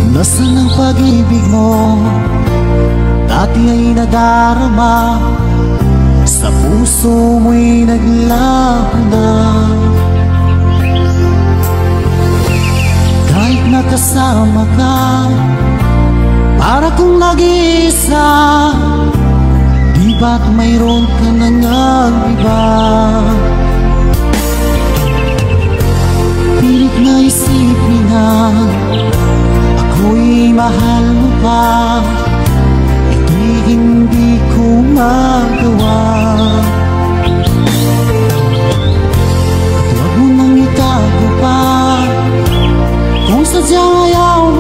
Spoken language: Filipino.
Nasaan ang pag-ibig mo? Dati ay nadarama, sa puso mo'y naglaho na. Kahit nakasama ka, para kong nag-iisa. Di ba't mayroon ka na ngang iba? Pilit na isipin na ako'y mahal mo pa. Ito'y hindi ko magawa. Huwag mo nang itago pa, kung sadyang ayaw